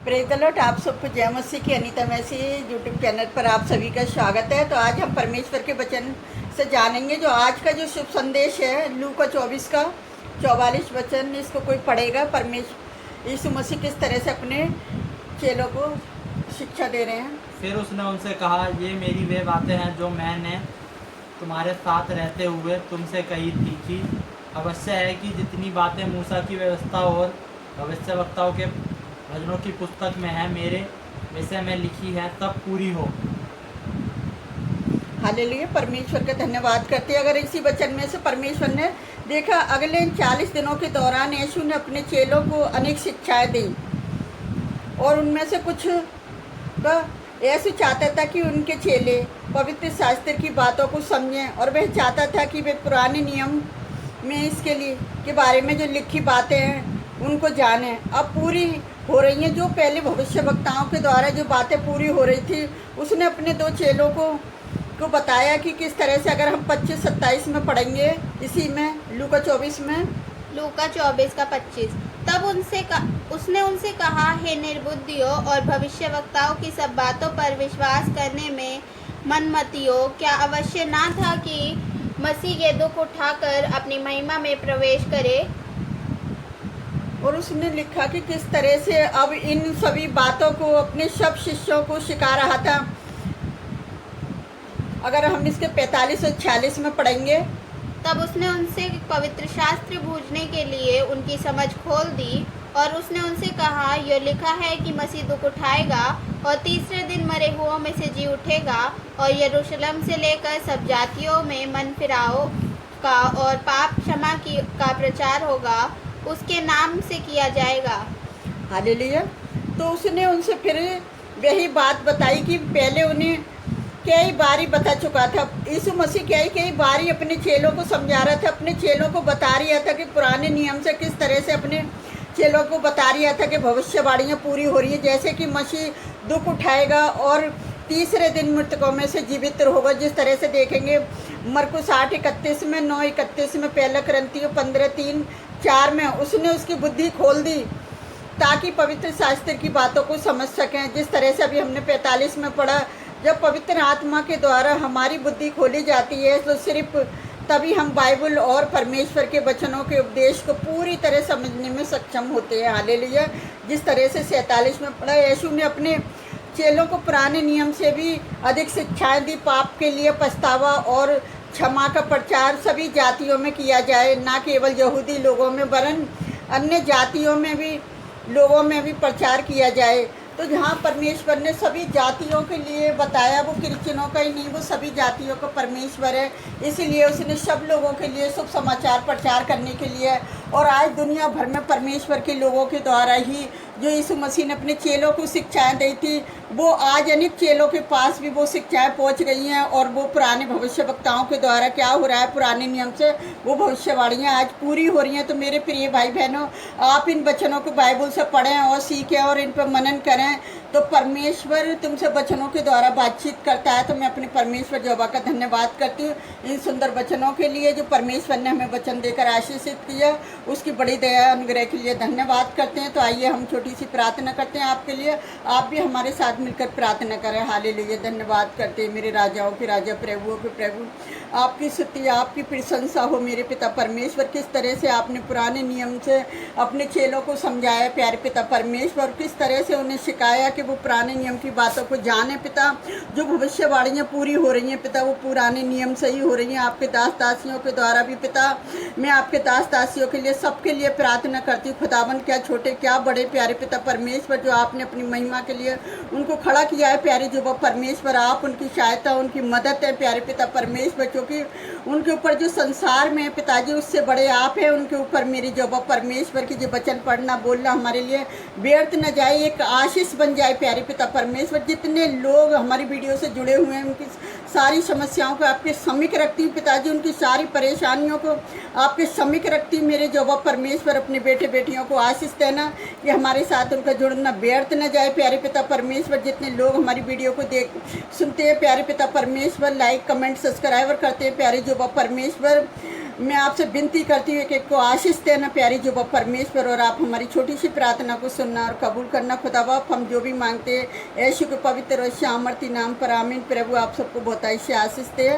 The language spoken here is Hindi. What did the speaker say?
Praise the Lord. आप सबको जय मसीह की अनीता मैसी यूट्यूब चैनल पर आप सभी का स्वागत है। तो आज हम परमेश्वर के वचन से जानेंगे। जो आज का जो शुभ संदेश है लू का 24 का 44 वचन, इसको कोई पढ़ेगा। परमेश्वर यीशु मसीह किस तरह से अपने चेलों को शिक्षा दे रहे हैं। फिर उसने उनसे कहा, ये मेरी वे बातें हैं जो मैंने तुम्हारे साथ रहते हुए तुमसे कही थी कि अवश्य है कि जितनी बातें मूसा की व्यवस्था और भविष्यवक्ताओं के भजनों की पुस्तक में है, मेरे विषय में लिखी है, तब पूरी हो। हालेलुया। परमेश्वर का धन्यवाद करते हैं। अगर इसी वचन में से परमेश्वर ने देखा, अगले 40 दिनों के दौरान यीशु ने अपने चेलों को अनेक शिक्षाएं दी और उनमें से कुछ ऐसे चाहता था कि उनके चेले पवित्र शास्त्र की बातों को समझें, और वह चाहता था कि वे पुराने नियम में इसके लिए के बारे में जो लिखी बातें हैं उनको जानें। अब पूरी हो रही हैं। जो पहले भविष्यवक्ताओं के द्वारा जो बातें पूरी हो रही थी, उसने अपने दो चेलों को बताया कि किस तरह से। अगर हम 25-27 में पढ़ेंगे, इसी में लूका 24 में, लूका 24 का 25। तब उसने उनसे कहा, हे निर्बुद्धियों और भविष्यवक्ताओं की सब बातों पर विश्वास करने में मनमतियों, क्या अवश्य ना था कि मसीह ये दुख उठाकर अपनी महिमा में प्रवेश करे। और उसने लिखा कि किस तरह से अब इन सभी बातों को अपने सब शिष्यों को सिखा रहा था। अगर हम इसके 45 और 46 में पढ़ेंगे, तब उसने उनसे पवित्र शास्त्र बूझने के लिए उनकी समझ खोल दी, और उसने उनसे कहा, यह लिखा है कि मसीह दुख उठाएगा और तीसरे दिन मरे हुओं में से जी उठेगा, और यरूशलेम से लेकर सब जातियों में मन फिराव का और पाप क्षमा का प्रचार होगा, उसके नाम से किया जाएगा। हालेलुया। तो उसने उनसे फिर वही बात बताई कि पहले उन्हें कई बारी बता चुका था। यीशु मसीह कई बारी अपने चेलों को समझा रहा था, अपने चेलों को बता रहा था कि पुराने नियम से किस तरह से अपने चेलों को बता रहा था कि भविष्यवाणियाँ पूरी हो रही है। जैसे कि मसीह दुख उठाएगा और तीसरे दिन मृतकों में से जीवित होगा। जिस तरह से देखेंगे मरकुस 8:31 में, 9:31 में, पहला कुरिन्थियों 15:3-4 में उसने उसकी बुद्धि खोल दी ताकि पवित्र शास्त्र की बातों को समझ सकें। जिस तरह से अभी हमने 45 में पढ़ा, जब पवित्र आत्मा के द्वारा हमारी बुद्धि खोली जाती है तो सिर्फ तभी हम बाइबल और परमेश्वर के वचनों के उपदेश को पूरी तरह समझने में सक्षम होते हैं। हालेलुया। जिस तरह से 47 में पढ़ा, यीशु ने अपने चेलों को पुराने नियम से भी अधिक शिक्षाएं दी। पाप के लिए पछतावा और क्षमा का प्रचार सभी जातियों में किया जाए, ना केवल यहूदी लोगों में वरन अन्य जातियों में भी लोगों में भी प्रचार किया जाए। तो जहाँ परमेश्वर ने सभी जातियों के लिए बताया, वो क्रिश्चियनों का ही नहीं, वो सभी जातियों का परमेश्वर है। इसीलिए उसने सब लोगों के लिए शुभ समाचार प्रचार करने के लिए, और आज दुनिया भर में परमेश्वर के लोगों के द्वारा ही जो यीशु मसीह ने अपने चेलों को शिक्षाएं दी थी, वो आज अनेक चेलों के पास भी वो शिक्षाएं पहुंच गई हैं। और वो पुराने भविष्यवक्ताओं के द्वारा क्या हो रहा है, पुराने नियम से वो भविष्यवाणियाँ आज पूरी हो रही हैं। तो मेरे प्रिय भाई बहनों, आप इन वचनों को बाइबल से पढ़ें और सीखें और इन पर मनन करें, तो परमेश्वर तुमसे वचनों के द्वारा बातचीत करता है। तो मैं अपने परमेश्वर यहोवा का धन्यवाद करती हूँ इन सुंदर वचनों के लिए जो परमेश्वर ने हमें वचन देकर आशीषित किया। उसकी बड़ी दया अनुग्रह के लिए धन्यवाद करते हैं। तो आइए हम छोटी सी प्रार्थना करते हैं आपके लिए। आप भी हमारे साथ मिलकर प्रार्थना करें। हालेलुया। धन्यवाद करते हैं मेरे राजाओं के राजा, प्रभुओं के प्रभु। आपकी स्तुति, आपकी प्रशंसा हो मेरे पिता परमेश्वर। किस तरह से आपने पुराने नियम से अपने चेलों को समझाया प्यारे पिता परमेश्वर, किस तरह से उन्हें सिखाया कि वो पुराने नियम की बातों को जाने पिता। जो भविष्यवाणियाँ पूरी हो रही हैं पिता, वो पुराने नियम से ही हो रही हैं आपके दास दासियों के द्वारा भी पिता। मैं आपके दास दासियों के लिए, सबके लिए प्रार्थना करती हूँ खुदावन, क्या छोटे क्या बड़े प्यारे पिता परमेश्वर, जो आपने अपनी महिमा के लिए उनको खड़ा किया है प्यारे जो वो परमेश्वर, आप उनकी सहायता उनकी मदद है प्यारे पिता परमेश्वर, क्योंकि उनके ऊपर जो संसार में है पिताजी उससे बड़े आप हैं। उनके ऊपर मेरी जो वो परमेश्वर की जो वचन पढ़ना बोलना हमारे लिए व्यर्थ न जाए, एक आशीष बन जाए प्यारे पिता परमेश्वर। जितने लोग हमारी वीडियो से जुड़े हुए हैं उनकी सारी समस्याओं को आपके समीप रखती हूँ पिताजी, उनकी सारी परेशानियों को आपके समीप रखती हूँ मेरे जो परमेश्वर। अपने बेटे बेटियों को आशीष देना कि हमारे साथ उनका जुड़ना व्यर्थ न जाए प्यारे पिता परमेश्वर। जितने लोग हमारी वीडियो को सुनते हैं प्यारे पिता परमेश्वर, लाइक कमेंट सब्सक्राइबर करते हैं प्यारे जो परमेश्वर, मैं आपसे विनती करती हूँ कि को आशीष देना प्यारी जुबा परमेश्वर, और आप हमारी छोटी सी प्रार्थना को सुनना और कबूल करना खुदा बाप। हम जो भी मांगते हैं यीशु के पवित्र और श्यामर्ती नाम पर आमीन। प्रभु आप सबको बहुत ऐसी आशीष दे।